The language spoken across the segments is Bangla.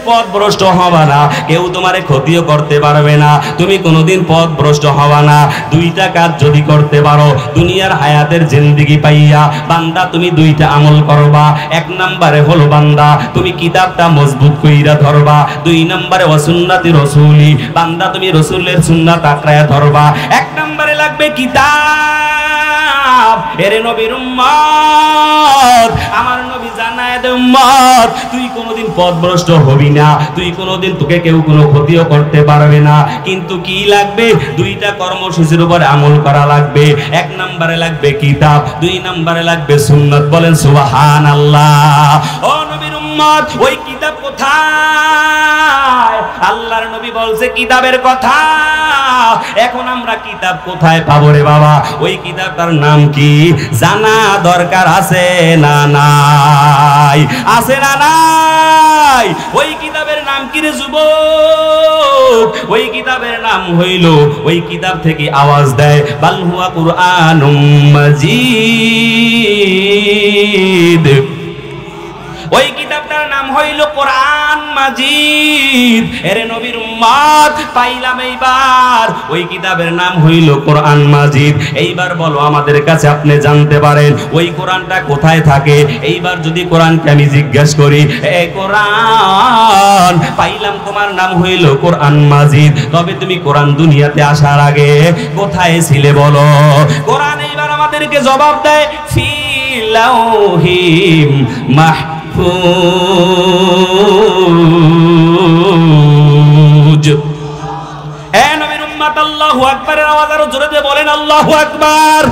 পথভ্রষ্ট হবা না, কেউ তোমারে ক্ষতিও করতে পারবে না, তুমি কোনোদিন পথভ্রষ্ট হবা না। দুইটা কাজ যদি করতে পারো দুনিয়ার হায়াতের জিন্দেগি পাইয়া, বান্দা তুমি দুইটা আমল করবা। এক নম্বরে হলো বান্দা তুমি কিতাবটা মজবুত কইরা ধরবা। দুই নম্বরে ওয়াসুন্নাতি রাসূলি, বান্দা তুমি রাসূলের সুন্নাত আঁকড়ায়া ধরবা। এক নম্বরে লাগবে কিতাব। এরে নবীর উম্মত, আমার নবী জানায় দে উম্মত, তুই কোনোদিন পথভ্রষ্ট হবি না, তুই কোনোদিন তোকে কেউ কোনো ক্ষতিও করতে পারবে না। কিন্তু কি লাগবে? দুইটা কর্মসূচির উপর আমল করা লাগবে। এক নম্বরে লাগবে কিতাব, দুই নম্বরে লাগবে সুন্নাত। বলেন সুবহানাল্লাহ। ও নবীর উম্মত, ওই কিতাব কোথায়? আল্লাহর নবী বলছে কিতাবের কথা। এখন আমরা কিতাব কোথায় পাবো রে বাবা? ওই কিতাবটার নাম কি জানা দরকার আছে না নাই? আছে না নাই? ওই কিতাবের নাম কি রে যুবক? ওই কিতাবের নাম হইল, ওই কিতাব থেকে আওয়াজ দেয় বাল হুয়া কুরআনুম মাজিদ। ওই কিতাবটার নাম হইল কোরআন মাজিদ। এরে নবীর উম্মত, পাইলাম এইবার ওই কিতাবের নাম হইল কোরআন মাজিদ। এইবার বলো আমাদের কাছে আপনি জানতে পারেন ওই কোরআনটা কোথায় থাকে? এইবার যদি কোরআনকে আমি জিজ্ঞাসা করি, এ কোরআন, পাইলাম তোমার নাম হইল কোরআন মাজিদ, তবে তুমি কোরআন দুনিয়াতে আসার আগে কোথায় ছিলে বলো? কোরআন এইবার আমাদেরকে জবাব দেয় ফি লাউহিম মাহফুজ। এ নবীর উম্মত, আল্লাহু আকবারের আওয়াজ আরো জোরে দিয়ে বলেন আল্লাহু আকবার।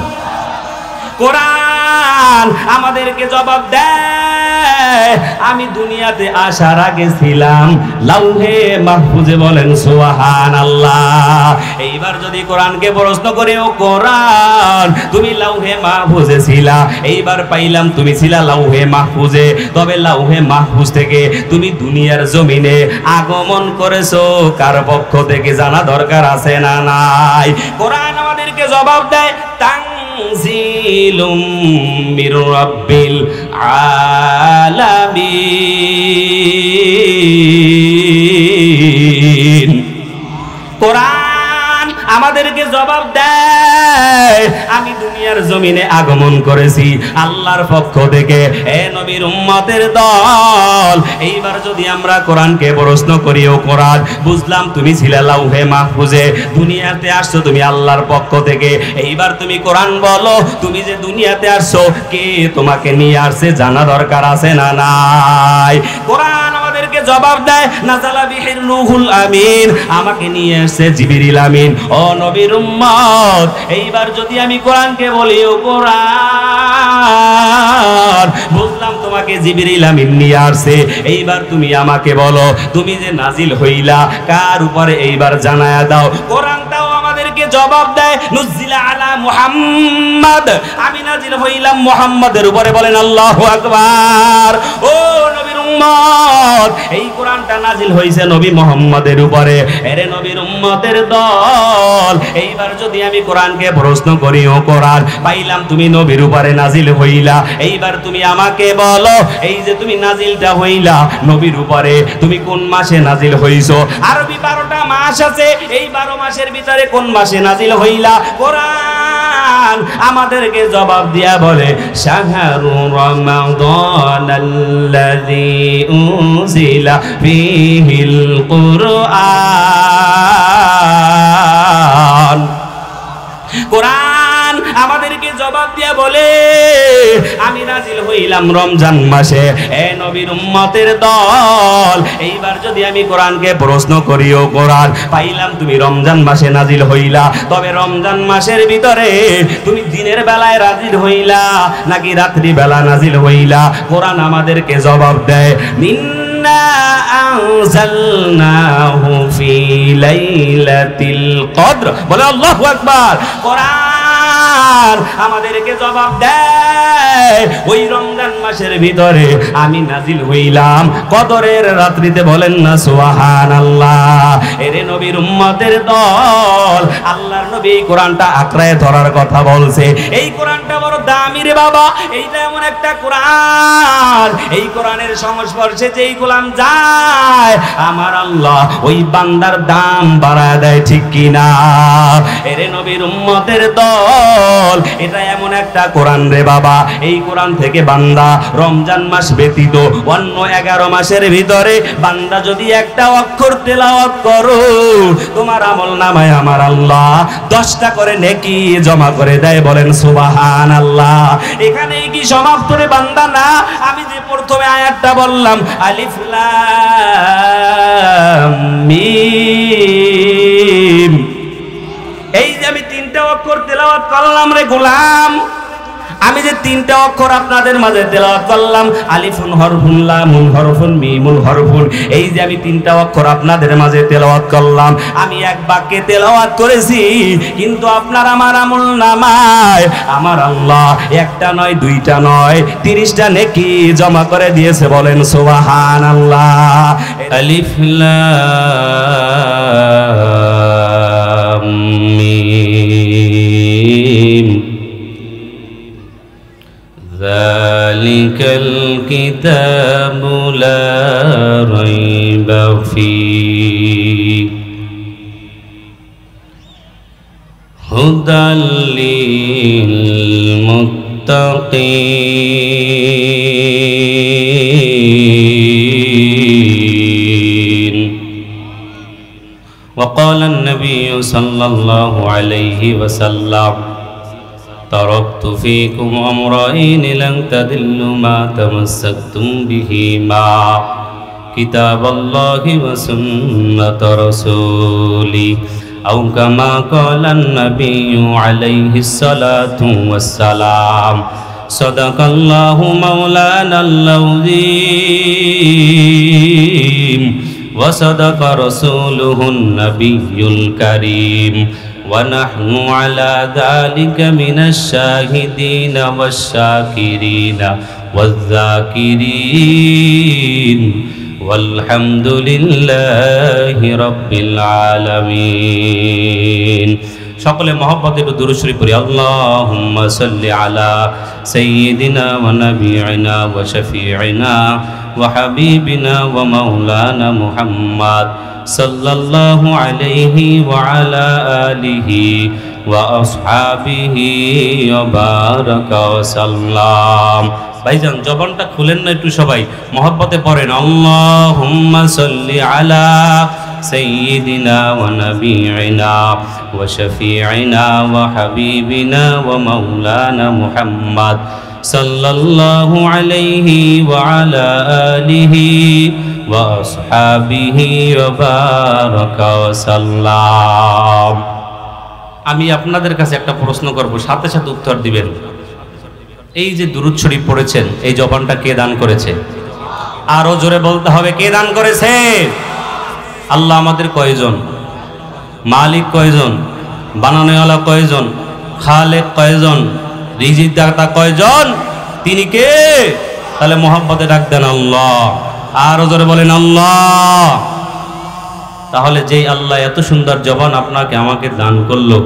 কোরআন আমাদেরকে জবাব দেয়, আমি দুনিয়াতে আসার আগে ছিলাম লাউহে মাহফুজে। বলেন সুবহানাল্লাহ। এইবার যদি কোরআনকে প্রশ্ন করে, ও কোরআন, তুমি লাউহে মাহফুজে ছিলা, এইবার পাইলাম তুমি ছিলা লাউহে মাহফুজে, তবে লাউহে মাহফুজ থেকে তুমি দুনিয়ার জমিনে আগমন করেছো কার পক্ষ থেকে? জানা দরকার আছে না নাই? কোরআন আমাদেরকে জবাব দেয় তানজিলুম মির রাব্বিল আলামিন। কোরআন আমাদেরকে জবাব দেয়, আমি দুনিয়ার জমিনে আগমন করেছি আল্লাহর পক্ষ থেকে। এ নবীর উম্মতের দল, এইবার যদি আমরা কোরআনকে প্রশ্ন করি, ও কোরআন, বুঝলাম তুমি ছিলে লাউহে মাহফুজে, দুনিয়াতে আসছো তুমি আল্লাহর পক্ষ থেকে। এইবার তুমি কোরআন বলো, তুমি যে দুনিয়াতে আসছো কে তোমাকে নিয়ে আসছে? জানা দরকার আছে না নাই? কোরআন আমাদেরকে জবাব দেয় নাযালা বিহির রূহুল আমিন, আমাকে নিয়ে আসছে জিবরিল আমিন। ও নবীর উম্মত, এইবার যদি আমি কোরআনকে বলি, ও কোরআন, বুঝলাম তোমাকে জিবরিল আমিন নিয়ে আসছে, এইবার তুমি আমাকে বলো তুমি যে নাজিল হইলা কার উপরে? এইবার জানায়া দাও। কোরআন তাও আমাদেরকে জবাব দেয় নুজিলা আলা মুহাম্মদ, আমি নাজিল হইলাম মুহাম্মাদের উপরে। বলেন আল্লাহু আকবার। ও নবীর উম্মত, এই কোরআনটা নাজিল হইছে নবী মুহাম্মাদের উপরে। এরে নবীর উম্মতের দল, এইবার যদি আমি কোরআনকে প্রশ্ন করি, ও কোরআন, পাইলাম তুমি নবীর উপরে নাজিল হইলা, এইবার তুমি আমাকে বলো এই যে তুমি নাজিলটা হইলা নবীর উপরে, তুমি কোন মাসে নাজিল হইছো? আরবি 12টা মাস আছে, এই 12 মাসের ভিতরে কোন মাসে নাজিল হইলা? কোরআন আমাদেরকে জবাব দিয়া বলে শাহরু রমাদানাল্লাযী উনজিলা ফীহিল কুরআন। কোরআন আমাদেরকে জবাব দিয়া বলে আমি নাজিল হইলাম রমজান মাসে। এ নবীর উম্মতের দল, এইবার যদি আমি কোরআনকে প্রশ্ন করি, ও কোরআন, পাইলাম তুমি রমজান মাসে নাজিল হইলা, তবে রমজান মাসের ভিতরে তুমি দিনের বেলায় নাজিল হইলা নাকি রাত্রি বেলা নাজিল হইলা? কোরআন আমাদেরকে জবাব দেয় ইন্না আনজালনাহু ফি লাইলাতিল কদর। বলে আল্লাহু আকবার। কোরআন কোরআন আমাদেরকে জবাব দেয়, ওই রমজান মাসের ভিতরে আমি নাজিল হইলাম কদরের রাত্রিতে। বলেন না সুবহানাল্লাহ। এরে নবীর উম্মতের দল, আল্লাহর নবী এই কোরআনটা আঁকড়ায় ধরার কথা বলছে। এই কোরআনটা বড় দামি রে বাবা, এইটা এমন একটা কোরআন, এই কোরআনের সংস্পর্শে যেই গোলাম যায় আমার আল্লাহ ওই বান্দার দাম বাড়ায় দেয়, ঠিক কিনা? এরে নবীর উম্মতের দল, এটা এমন একটা কোরআন রে বাবা, এই কোরআন থেকে বান্দা রমজান মাস ব্যতীত অন্য 11 মাসের ভিতরে বান্দা যদি একটা অক্ষর তেলাওয়াত করো, তোমার আমল নামায় আমার আল্লাহ 10টা করে নেকি জমা করে দেয়। বলেন সুবহানাল্লাহ। এখানেই কি সমাপ্ত রে বান্দা? না, আমি যে প্রথমে আয়াতটা বললাম আলিফ লাম মিম, এই যে আমি 3টা অক্ষর তেলাওয়াত করলাম রে গোলাম, আমি যে 3টা অক্ষর আপনাদের মাঝে তেলাওয়াত করলাম, আলিফুন হরফুন লামুন হরফুন মিমুন হরফুন, এই যে আমি 3টা অক্ষর আপনাদের মাঝে তেলাওয়াত করলাম, আমি এক বাক্যে তেলাওয়াত করেছি, কিন্তু আপনার আমার আমল নামায় আমার আল্লাহ 1টা নয় 2টা নয় 30টা নেকি জমা করে দিয়েছে। বলেন সুবহানাল্লাহ। আলিফ লাম মিম যালিকাল কিতাবু লা রাইবা ফীহি হুদাল লিল মুত্তাকিন। وقال النبي صلى الله عليه وسلم تركت فيكم أمرين لن تضلوا ما تمسكتم بهما كتاب الله وسنة رسولي أو كما قال النبي عليه الصلاة والسلام صدق الله مولانا العظيم وصدق رسوله النبي الكريم ونحن على ذلك من الشاهدين والشاكرين والذاكرين والحمد لله رب العالمين। সকলে মহব্বতে একটু দুরূদ শরীফ পড়ি। আল্লাহুম্মা সাল্লি আলা সাইয়্যিদিনা ওয়া নাবিয়িনা ওয়া শাফিঈনা ওয়া হাবিবিনা ওয়া মাওলানা মুহাম্মদ সাল্লাল্লাহু আলাইহি ওয়া আলা আলিহি ওয়া আসহাবিহি ওয়া বারাকা ওয়া সাল্লাম। ভাইজান জবানটা খুলেন না একটু, সবাই মহব্বতে পড়েন আল্লাহুম্মা সাল্লি আলা সাইয়্যিদিনা ওয়া নাবিয়িনা ওয়া শাফিঈনা ওয়া হাবিবিনা ওয়া মাওলানা মুহাম্মদ সাল্লাল্লাহু আলাইহি ওয়া আলা আলিহি ওয়া আসহাবিহি ওয়া বারাকা ওয়া সাল্লাম। আমি আপনাদের কাছে একটা প্রশ্ন করব, সাথে সাথে উত্তর দিবেন। এই যে দুরূদ শরীফ পড়েছেন, এই জবানটা কে দান করেছে? আরো জোরে বলতে হবে, কে দান করেছে? আল্লাহ আমাদের কয়জন? মালিক কয়জন? বানানোওয়ালা কয়জন? খালেক কয়জন? রিজিক দাতা কয়জন? তিনি কে? তাহলে মোহাম্মদে ডাক দেন আল্লাহ। আরো জোরে বলেন আল্লাহ। তাহলে যেই আল্লাহ এত সুন্দর জবান আপনাকে আমাকে দান করলো,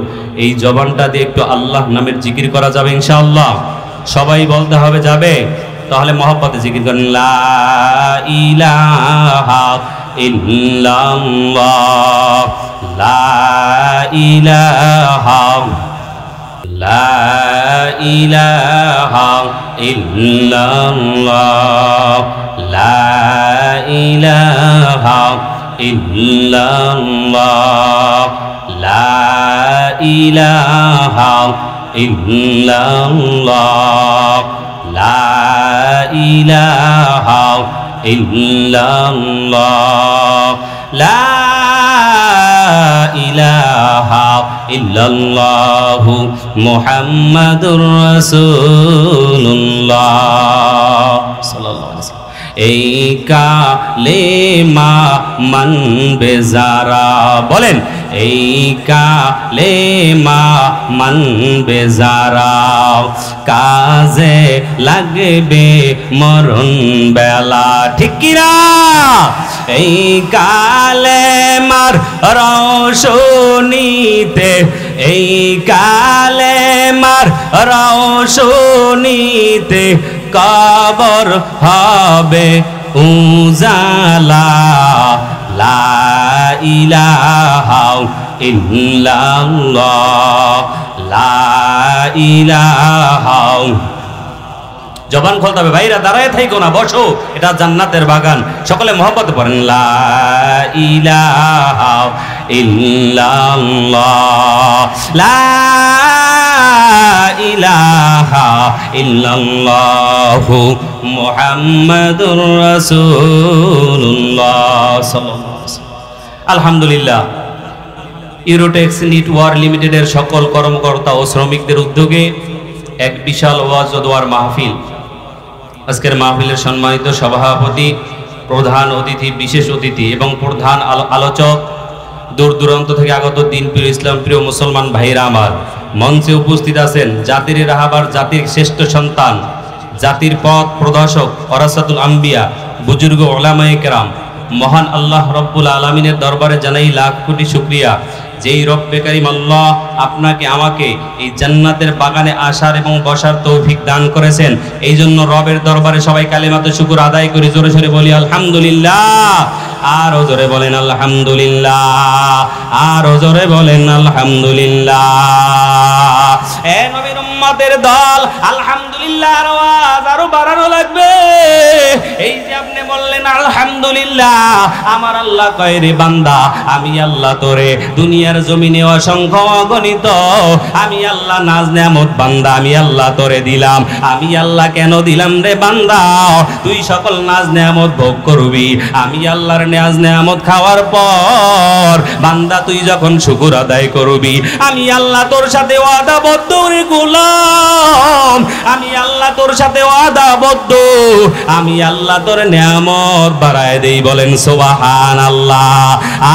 এই জবানটা দিয়ে একটু আল্লাহ নামের জিকির করা যাবে ইনশাআল্লাহ? সবাই বলতে হবে, যাবে? তাহলে মহব্বতে জিকির করেন লা ইলাহা ইল্লাল্লাহ লা ইলাহা লা ইলাহা ইল্লাল্লাহ লা ইলাহা ইল্লাল্লাহ লা ইলাহা ইল্লাল্লাহ লা ইলাহা ইল্লাল্লাহ লা ইলাহা ইল্লাল্লাহ মুহাম্মাদুর রাসূলুল্লাহ সাল্লাল্লাহু আলাইহি ওয়াসাল্লাম। এই কালেমা মানবে যারা, বলেন এই কালেমা মানবে যারা কাজে লাগবে মরণ বেলা। ঠিক কিনা? এই কালেমার রওশনীতে, এই কালেমার রওশনীতে কবর হবে উজালা। লা ইলাহা ইল্লাল্লাহ, লা ইলাহা। জবান খুলতে হবে ভাইরা, দাঁড়ায় থাইকো না, বসো, এটা জান্নাতের বাগান। সকলে মহব্বত করেন লা ইলাহা ইল্লাল্লাহ, লা ইলাহা ইল্লাল্লাহু মুহাম্মাদুর রাসূলুল্লাহ সাল্লাল্লাহু আলাইহি ওয়াসাল্লাম। আলহামদুলিল্লাহ, ইউরোটেক্স নেটওয়ার্ক লিমিটেডের সকল কর্মকর্তা ও শ্রমিকদের উদ্যোগে এক বিশাল ওয়াজ ও দোয়ার মাহফিল। আজকের মাহফিলের সম্মানিত সভাপতি, প্রধান অতিথি, বিশেষ অতিথি এবং প্রধান আলোচক, দূর দূরান্ত থেকে আগত দিনপ্রিয় ইসলাম প্রিয় মুসলমান ভাইরা আমার, মঞ্চে উপস্থিত আছেন জাতির রাহাবার, জাতির শ্রেষ্ঠ সন্তান, জাতির পথ প্রদর্শক, ওরাসাতুল আম্বিয়া, বুজুর্গ ওলামায়ে কেরাম, মহান আল্লাহ রব্বুল আলামিনের দরবারে জানাই লাখ কোটি শুকরিয়া, যেই রব্বে কারীম আল্লাহ আপনাকে আমাকে এই জান্নাতের বাগানে আসার এবং বসার তৌফিক দান করেছেন। এই জন্য রবের দরবারে সবাই কালিমাতে শুকর আদায় করি, জোরে জোরে বলি আলহামদুলিল্লাহ। আর জোরে বলেন আলহামদুলিল্লাহ, আর জোরে বলেন আলহামদুলিল্লাহ। এ নবীর উম্মতের দল, আলহামদুলিল্লাহর আওয়াজ আরো বাড়ানো লাগবে। এই যে আপনি বললেন আলহামদুলিল্লাহ, আমার আল্লাহ কয় রে বান্দা, আমি আল্লাহ তোরে দুনিয়ার জমিনে অসংখ্য অগণিত আমি আল্লাহ নাজ নেয়ামত বান্দা আমি আল্লাহ তোরে দিলাম। আমি আল্লাহ কেন দিলাম রে বান্দা? তুই সকল নাজ নেয়ামত ভোগ করবি। আমি আল্লাহর নাজ নেয়ামত খাওয়ার পর বান্দা তুই যখন শুকর আদায় করবি, আমি আল্লাহ তোর সাথে ওয়াদাবদ্ধ রে গোলাম, আমি আল্লাহ তোর সাথে ওয়াদাবদ্ধ, আমি আল্লাহ তোর নেয়ামত বাড়ায় দেই। বলেন সুবহানাল্লাহ,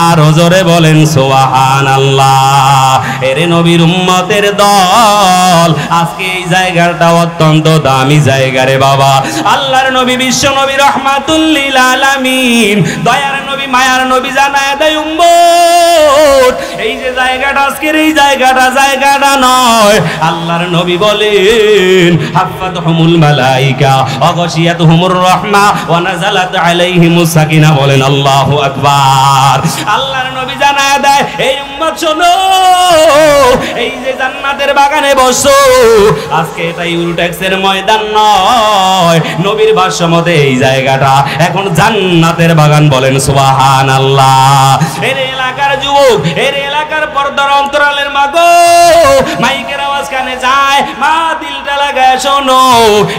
আর জোরে বলেন সুবহানাল্লাহ। এরে নবীর উম্মতের দল, আজকে এই জায়গাটা অত্যন্ত দামি জায়গা রে বাবা। আল্লাহর নবী, বিশ্ব নবী, রাহমাতুল লিল আলামিন, দয়ার নবী, মায়ার নবী জানায় দেয় উম্মত, এই যে জায়গাটা, আজকের এই জায়গাটা নয়। আল্লাহর নবী বলেন হাফাতহুমুল মালাইকা ওয়া গাশিয়াতুহুমুর রাহমা ওয়া নাযালাত আলাইহিমুস সাকিনা। বলেন আল্লাহু আকবার। আল্লাহর নবী জানায় দেয়, এই উম্মত শোনো, এই যে জান্নাতের বাগানে বসো, আজকে এটা ইউরোটেক্সের ময়দান নয়, নবীর ভাষ্য মতে এই জায়গাটা এখন জান্নাতের বাগান। বলেন সুবহানাল্লাহ। এর এলাকার যুবক, এর এলাকার পর্দার অন্তরালের মা গো, মাইকের আওয়াজ কানে যায়, মা দিলটা লাগায় শোনো।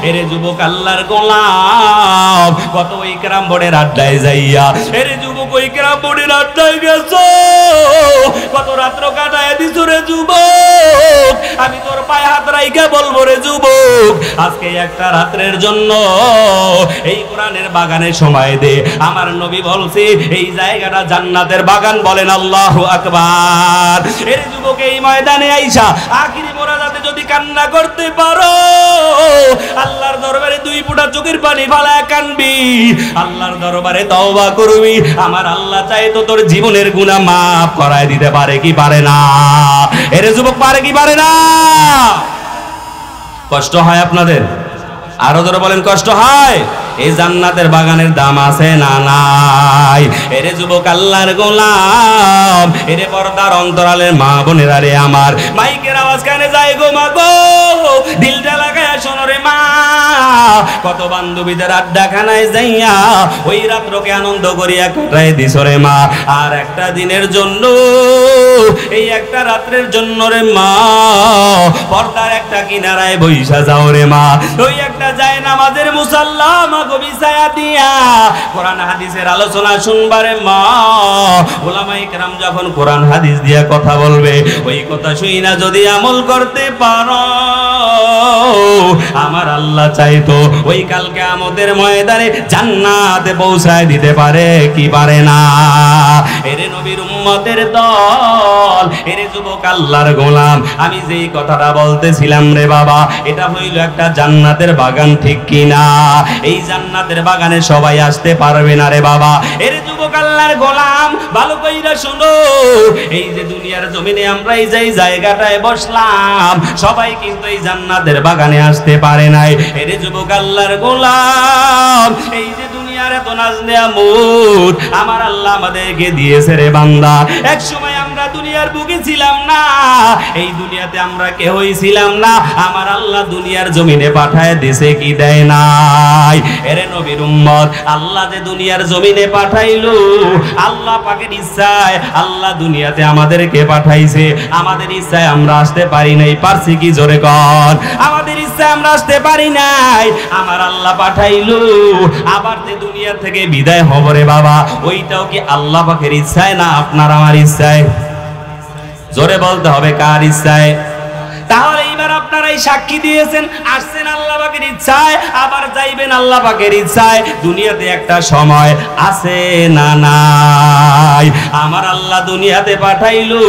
এরে যুবক, আল্লাহর গোলাম, কত ওই কেরাম বোর্ডের আড্ডায় যাইয়া, এরে যুবক ওই কেরাম বোর্ডের আড্ডায় গেছো, কত রাত্র কাটায় দিছো রে যুবক। আমি তোর পায়ে হাত রাইখা বলবো রে যুবক, আজকে একটা রাত্রের জন্য এই কোরআনের বাগানে সময় দে। আমার নবী বলছে এই জায়গাটা জান্নাতের বাগান। বলেন আল্লাহু আকবার। এর যুবক, এই ময়দানে আইসা আখিরি মোনাজাতে যদি কান্না করতে পারো, আল্লাহর দরবারে দুই ফোঁটা চোখের পানি ফালায় কানবি, আল্লাহর দরবারে তওবা করবি, আমার আল্লাহ চাই তো তোর জীবনের গুনাহ মাফ করায় দিতে পারে কি পারে না? এর যুবক, পারে কি পারে না? কষ্ট হয় আপনাদের? আরো ধরে বলেন, কষ্ট হয়? এই জান্নাতের বাগানের দাম আছে না নাই? এরে যুবক, আল্লাহর গোলাম, এরে পর্দার অন্তরালের মা বোনেরা রে আমার, মাইকের আওয়াজ কানে যায় গো মা গো, দিলটা লাগায় শোনো রে মা। কত বান্ধবীদের আড্ডাখানায় যাইয়া ওই রাত্রকে আনন্দ করিয়া কাটাই দিছ রে মা। আর একটা দিনের জন্য, এই একটা রাত্রের জন্য রে মা, পর্দার একটা কিনারায় বইসা যাও রে মা। ওই একটা যায় নামাজের মুসাল্লা বিছায়া দিয়া কোরআন হাদিসের আলোচনা শুনবারে মা। উলামায়ে কেরাম যখন কোরআন হাদিস দিয়া কথা বলবে, ওই কথা শুই না যদি আমল করতে পারো, আমার আল্লাহ চাইতো ওই কালকে আমাদের ময়দানে জান্নাতে পৌঁছায় দিতে পারে কি পারে না? এরে নবীর উম্মতের দল, এরে যুবক আল্লাহর গোলাম, আমি যেই কথাটা বলতেছিলাম রে বাবা, এটা হইল একটা জান্নাতের বাগান, ঠিক কিনা? এই জান্নাতের বাগানে সবাই আসতে পারবে না রে বাবা। এরে যুবক আল্লাহর গোলাম, ভালো কইরা শুনো, এই যে দুনিয়ার জমিনে আমরা এই যে জায়গাটায় বসলাম, সবাই কিন্তু এই জান্নাতের বাগানে আসতে পারে নাই। এরে যুবক আল্লাহর গোলাম, এই যে দুনিয়ার এত নাজ নেয়ামত আমার আল্লাহ আমাদেরকে দিয়েছে রে বান্দা, এক সময় আমরা দুনিয়ার বুকে ছিলাম না, এই দুনিয়াতে আমরা কেউই ছিলাম না, আমার আল্লাহ দুনিয়ার জমিনে পাঠায় দিছে কি দেয় নাই? এরে নবীর উম্মত, আল্লাহ যে দুনিয়ার জমিনে পাঠাইলো, আল্লাহ পাকের ইচ্ছায় আল্লাহ দুনিয়াতে আমাদেরকে পাঠাইছে, আমাদের ইচ্ছায় আমরা আসতে পারি নাই। পারছি কি? জোরে কর। আমাদের ইচ্ছায় আমরা আসতে পারি নাই, আমার আল্লাহ পাঠাইলো। আবার যে দুনিয়া থেকে বিদায় হব রে বাবা, ওইটাও কি আল্লাহ পাকের ইচ্ছায় না আপনার আমার ইচ্ছায়? জোরে বলতে হবে, কার ইচ্ছায়? তাহলে এইবার আপনারা এই সাক্ষী দিয়েছেন, আসছেন আল্লাহ পাকের ইচ্ছায়, আবার যাইবেন আল্লাহ পাকের ইচ্ছায়। দুনিয়াতে একটা সময় আছে না নাই? আমার আল্লাহ দুনিয়াতে পাঠাইলো,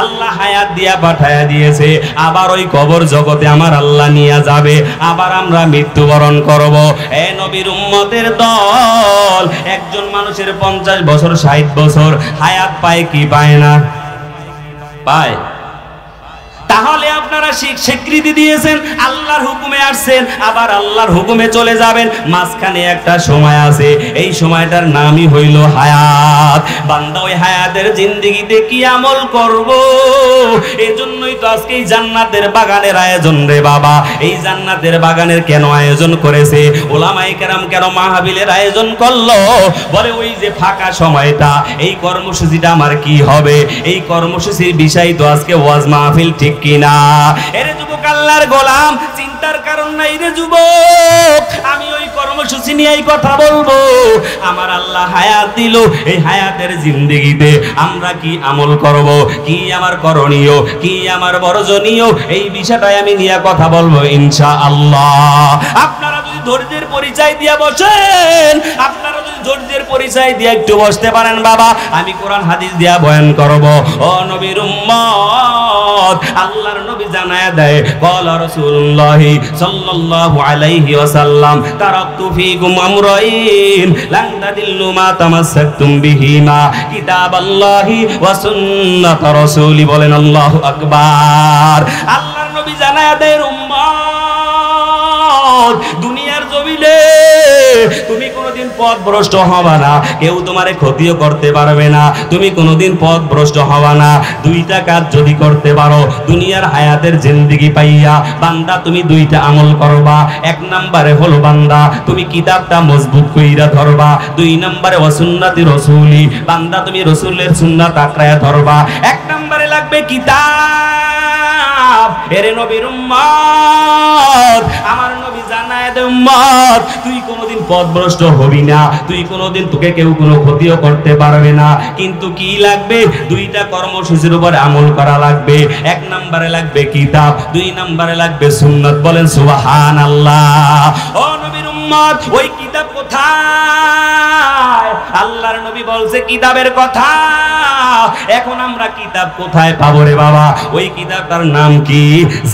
আল্লাহ হায়াত দিয়া পাঠায়া দিয়েছে, আবার ওই কবর জগতে আমার আল্লাহ নিয়ে যাবে, আবার আমরা মৃত্যুবরণ করব। এ নবীর উম্মতের দল, একজন মানুষের 50 বছর 60 বছর হায়াত পায় কি পায় না? পায়। তাহলে আপনারা স্বীকৃতি দিয়েছেন, আল্লাহর হুকুমে আসছেন, আবার আল্লাহর হুকুমে চলে যাবেন, মাঝখানে একটা সময় আছে, এই সময়টার নামই হইল হায়াত। বান্দা ওই হায়াতের জিন্দেগিতে কি আমল করব? এজন্যই তো আজকে এই জান্নাতের বাগানের আয়োজন রে বাবা। এই জান্নাতের বাগানের কেন আয়োজন করেছে? ওলামায়ে কেরাম কেন মাহফিলের আয়োজন করলো? বলে ওই যে ফাঁকা সময়টা, এই কর্মসূচিটা আমার কি হবে? এই কর্মসূচির বিষয় তো আজকে ওয়াজ মাহফিল, ঠিক কিনা? এরে যুবক আল্লাহর গোলাম, চিন্তার কারণ নাই রে যুবক, আমি ওই কর্মসূচি নিয়ে এই কথা বলবো। আমার আল্লাহ হায়াত দিল, এই হায়াতের জিন্দেগিতে আমরা কি আমল করব, কি আমার করণীয়, কি আমার বর্জনীয়, এই বিষয়টাই আমি নিয়ে কথা বলবো ইনশাআল্লাহ। আপনারা যদি ধৈর্যের পরিচয় দিয়ে বসেন, আপনারা যদি ধৈর্যের পরিচয় দিয়ে একটু বসতে পারেন বাবা, আমি কোরআন হাদিস দিয়া বয়ান করব। ও নবীর উম্মত, আল্লাহর নবী জানায়া দেয়, ক্বালা রাসূলুল্লাহ সাল্লাল্লাহু আলাইহি ওয়াসাল্লাম, তারাকতু ফীকুম আমরাইন লান তাদিল্লু মা তামাসসাকতুম বিহিমা, কিতাবাল্লাহি ওয়া সুন্নাত রাসূলি। বলেন আল্লাহু আকবার। আল্লাহর নবী জানায়া দেয়, উম্মত, দুনিয়ার জমিনে তুমি কোনোদিন পথভ্রষ্ট হবা না, কেউ তোমারে ক্ষতিও করতে পারবে না, তুমি কোনোদিন পথভ্রষ্ট হবা না। দুইটা কাজ যদি করতে পারো দুনিয়ার হায়াতের জিন্দেগি পাইয়া, বান্দা তুমি দুইটা আমল করবা। এক নম্বরে হলো বান্দা তুমি কিতাবটা মজবুত কইরা ধরবা, দুই নম্বরে ওয়া সুন্নাতি রাসূলি, বান্দা তুমি রাসূলের সুন্নাত আঁকড়ায়া ধরবা। এক নম্বরে লাগবে কিতাব। এরে নবীর উম্মত, আমার নবী জানায় দে উম্মত, তুই কোনোদিন পথভ্রষ্ট হবি না, তুই কোনোদিন তোকে কেউ কোনো ক্ষতিও করতে পারবে না, কিন্তু কি লাগবে? দুইটা কর্মসূচির উপর আমল করা লাগবে। এক নম্বরে লাগবে কিতাব, দুই নম্বরে লাগবে সুন্নাত। বলেন সুবহানাল্লাহ। ও নবীর উম্মত, ওই কিতাব কোথায়? আল্লাহর নবী বলছে কিতাবের কথা। এখন আমরা কিতাব কোথায় পাবো রে বাবা? ওই কিতাবটার নাম কি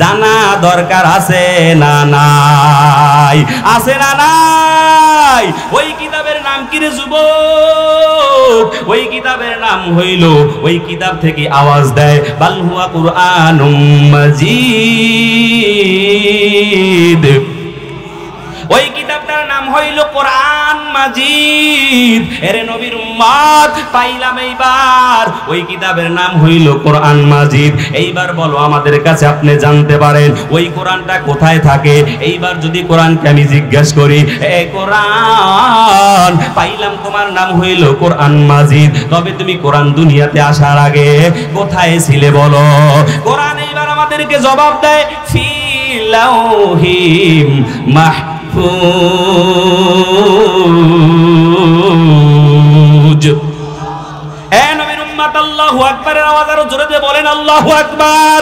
জানা দরকার আছে না নাই? আছে না নাই? ওই কিতাবের নাম কি রে যুবক? ওই কিতাবের নাম হইল, ওই কিতাব থেকে আওয়াজ দেয়, বাল হুয়া কুরআনুম মাজিদ। ওই কিতাবটার নাম হইল কোরআন মাজিদ। এরে নবীর উম্মত, পাইলাম এইবার ওই কিতাবের নাম হইল কোরআন মাজিদ। এইবার বলো আমাদের কাছে আপনি জানতে পারেন ওই কোরআনটা কোথায় থাকে? এইবার যদি কোরআনকে আমি জিজ্ঞাসা করি, এ কোরআন, পাইলাম তোমার নাম হইল কোরআন মাজিদ, তবে তুমি কোরআন দুনিয়াতে আসার আগে কোথায় ছিলে বলো? কোরআন এইবার আমাদেরকে জবাব দেয়, ফি লাউহিম মাহফুজ। এ নবীর উম্মত, আল্লাহু আকবারের আওয়াজ আরো জোরে দিয়ে বলেন আল্লাহু আকবার।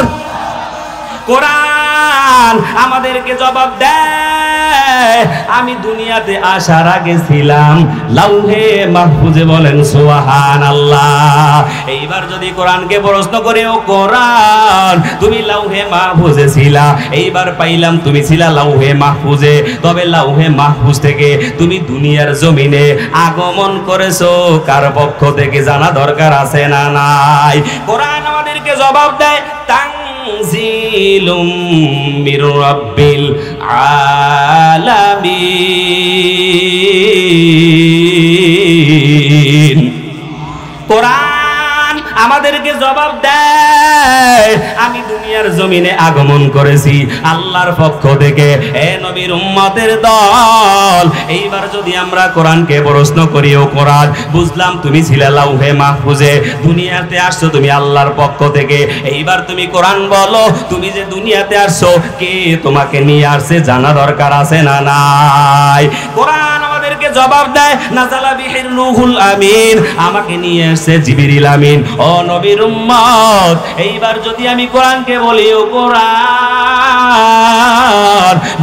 কোরআন আমাদেরকে জবাব দেয়, দেয় আমি দুনিয়াতে আসার আগে ছিলাম লাউহে মাহফুজে, বলেন সুবহানাল্লাহ। এইবার যদি কোরআনকে প্রশ্ন করে, ও কোরআন তুমি লাউহে মাহফুজে ছিলা, এইবার পাইলাম তুমি ছিলা লাউহে মাহফুজে, তবে লাউহে মাহফুজ থেকে তুমি দুনিয়ার জমিনে আগমন করেছো কার পক্ষ থেকে জানা দরকার আছে না নাই? কোরআন আমাদেরকে জবাব দেয় তানজিলুম মির রাব্বিল আলামিন। কোরআন আমাদেরকে জবাব দেয় আমি দুনিয়ার জমিনে আগমন করেছি আল্লাহর পক্ষ থেকে, এ নবীর উম্মতের দল। এইবার যদি আমরা কোরআনকে প্রশ্ন করি, ও কোরআন বুঝলাম তুমি ছিলে লাউহে মাহফুজে, দুনিয়াতে আসছো তুমি আল্লাহর পক্ষ থেকে, এইবার তুমি কোরআন বলো তুমি যে দুনিয়াতে আসছো কে তোমাকে নিয়ে আসছে জানা দরকার আছে না নাই? কোরআন আমাদেরকে জবাব দেয় নাযালা বিহির রূহুল আমিন, আমাকে নিয়ে আসছে জিবরিল আমিন। ও নবীর উম্মত, এইবার যদি আমি কোরআনকে বলি, ও কোরআন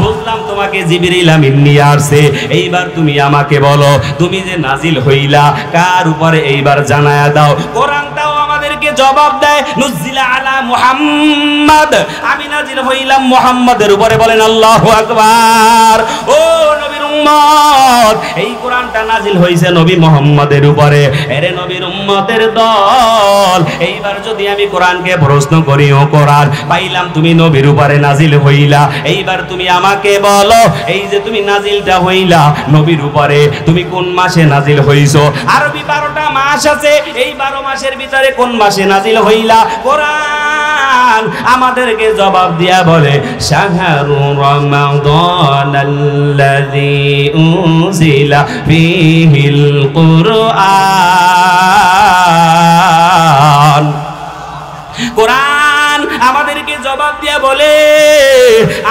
বুঝলাম তোমাকে জিবরিল আমিন নিয়ে আসছে, এইবার তুমি আমাকে বলো তুমি যে নাজিল হইলা কার উপরে এইবার জানায়া দাও। কোরআনটাও আমাদেরকে জবাব দেয় নুজিলা আলা মুহাম্মদ, আমি নাজিল হইলাম মুহাম্মাদের উপরে, বলেন আল্লাহু আকবার। ও নবীর উম্মত, এই কোরআনটা নাজিল হইছে নবী মুহাম্মাদের উপরে, এরে নবীর উম্মতের দল। এইবার যদি আমি কোরআনকে প্রশ্ন করি, ও কোরআন পাইলাম তুমি নবীর উপরে নাজিল হইলা, এইবার তুমি আমাকে বলো এই যে তুমি নাজিলটা হইলা নবীর উপরে তুমি কোন মাসে নাজিল হইছো? আরবি 12টা মাস আছে, এই 12 মাসের ভিতরে কোন মাসে নাজিল হইলা? কোরআন আমাদেরকে জবাব দিয়া বলে শাহরু রমাদানাল্লাযী উনজিলা ফীহিল কুরআন। কোরআন আমাদেরকে জবাব দিয়া বলে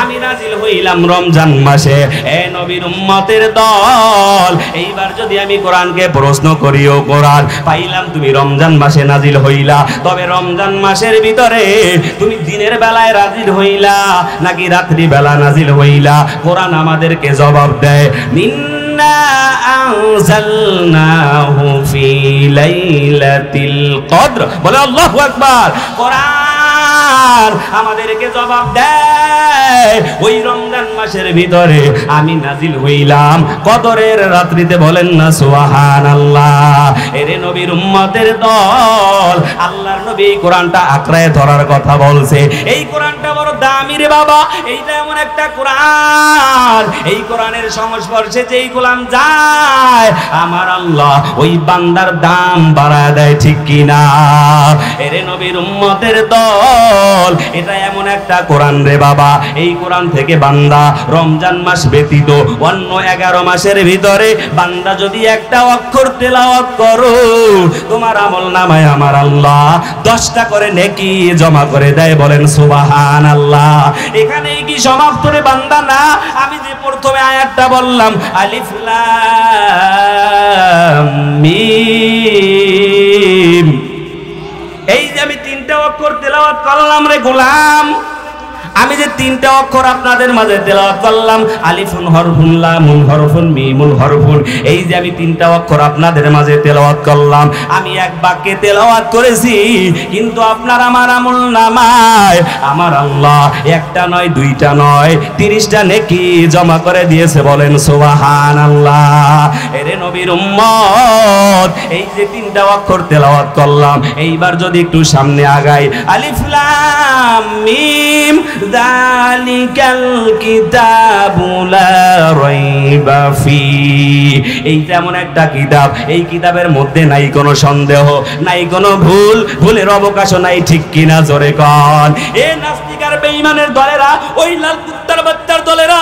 আমি নাজিল হইলাম রমজান মাসে, এ নবীর উম্মতের দল। এইবার যদি আমি কোরআনকে প্রশ্ন করি, ও কোরআন পাইলাম তুমি রমজান মাসে নাজিল হইলা, তবে রমজান মাসের ভিতরে তুমি দিনের বেলায় নাজিল হইলা নাকি রাত্রি বেলা নাজিল হইলা? কোরআন আমাদেরকে জবাব দেয় ইন্না আনজালনাহু ফি লাইলাতিল কদর, বলে আল্লাহু আকবার। কোরআন আমাদেরকে জবাব দেয় ওই রমজান মাসের ভিতরে আমি নাজিল হইলাম কদরের রাত্রিতে, বলেন না সুবহানাল্লাহ। এরে নবীর উম্মতের দল, আল্লাহর নবী এই কোরআনটা আঁকড়ায় ধরার কথা বলছে। এই কোরআনটা বড় দামি রে বাবা, এইটা এমন একটা কোরআন, এই কোরআনের সংস্পর্শে যেই গোলাম যায় আমার আল্লাহ ওই বান্দার দাম বাড়ায় দেয়, ঠিক কিনা? এরে নবীর উম্মতের দল, এটা এমন একটা কোরআন রে বাবা, এই কোরআন থেকে বান্দা রমজান মাস ব্যতীত অন্য 11 মাসের ভিতরে বান্দা যদি একটা অক্ষর তেলাওয়াত করো তোমার আমলনামায় আমার আল্লাহ 10টা করে নেকি জমা করে দেয়, বলেন সুবহানাল্লাহ। এখানেই কি সমাপ্ত রে বান্দা? না, আমি যে প্রথমে আয়াতটা বললাম আলিফ লাম মিম, এই যে আমি 3টা অক্ষর তেলাওয়াত করলাম রে গোলাম, আমি যে 3টা অক্ষর আপনাদের মাঝে তেলাওয়াত করলাম আলিফুন হরফুন লামুন হরফুন মিমুন হরফুন, এই যে আমি 3টা অক্ষর আপনাদের মাঝে তেলাওয়াত করলাম, আমি এক বাক্যে তেলাওয়াত করেছি, কিন্তু আপনার আমার আমলনামায় আমার আল্লাহ 1টা নয় 2টা নয় 30টা নেকি জমা করে দিয়েছে, বলেন সুবহানাল্লাহ। এরে নবীর উম্মত, এই যে 3টা অক্ষর তেলাওয়াত করলাম, এইবার যদি একটু সামনে আগাই আলিফ লাম মিম যালিকাল কিতাবু লা রাইবা ফি, এইটা এমন একটা কিতাব, এই কিতাবের মধ্যে নাই কোনো সন্দেহ, নাই কোনো ভুল, ভুলের অবকাশও নাই, ঠিক কিনা? জোরে কন। এ নাস্তিক আর বেঈমানের দলেরা, ওই লাল কুত্তার বাচ্চার দলেরা,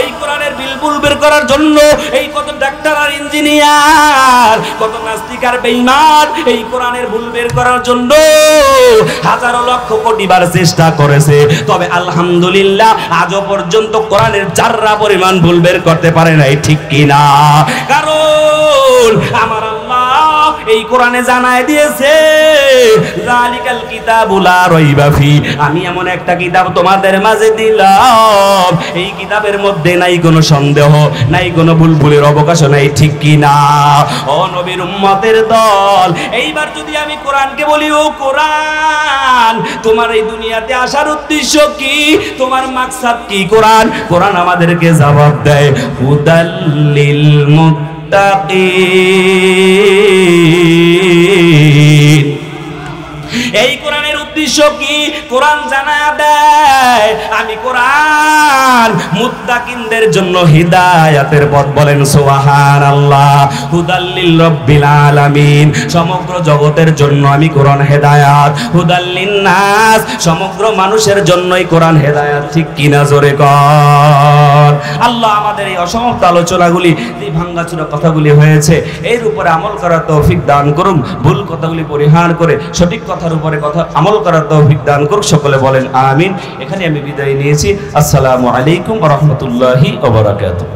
এই কোরআনের বিলবুল বের করার জন্য এই কত ডাক্তার আর ইঞ্জিনিয়ার, কত নাস্তিক আর বেঈমান এই কোরআনের ভুল বের করার জন্য হাজারো লক্ষ কোটি বার চেষ্টা করেছে, তবে আলহামদুলিল্লাহ আজও পর্যন্ত কোরআনের জাররা পরিমাণ ভুল বের করতে পারে নাই, ঠিক কিনা? কারণ আমার আল্লাহ এই কোরআনে জানায় দিয়েছে যালিকাল কিতাবুল লা রাইবা ফি, আমি এমন একটা কিতাব তোমাদের মাঝে দিলাম, এই কিতাবের মধ্যে নাই কোনো সন্দেহ, নাই কোনো ভুলের অবকাশ নাই, ঠিক কি না? ও নবীর উম্মতের দল, এইবার যদি আমি কোরআনকে বলি, ও কোরআন, তোমার এই দুনিয়াতে আসার উদ্দেশ্য কি, তোমার মাকসাদ কি? কোরআন আমাদেরকে জবাব দেয়, হুদাল্লিল মুত্তাকিন। এই কোরআনের উদ্দেশ্য কি? কোরআন জানায়া দেয় আমি কোরআন মুত্তাকিনদের জন্য হিদায়াতের পথ, বলেন সুবহানাল্লাহ। হুদাল্লিল রাব্বিল আলামিন, সমগ্র জগতের জন্য আমি কোরআন হেদায়াত। হুদাল্লিন নাস, সমগ্র মানুষের জন্যই কোরআন হেদায়াত, ঠিক কিনা? জোরে কর। আল্লাহ আমাদের এই অসমাপ্ত আলোচনাগুলি, এই ভাঙ্গাচুরা কথাগুলি হয়েছে, এর উপরে আমল করার তৌফিক দান করুন। ভুল কথাগুলি পরিহার করে সঠিক কথার উপরে কথা আমল করার তৌফিক দান করুন। সকলে বলেন আমিন। এখানে আমি বিদায় নিয়েছি। আসসালামু আলাইকুম ওয়া রাহমাতুল্লাহি ওয়া বারাকাতুহু।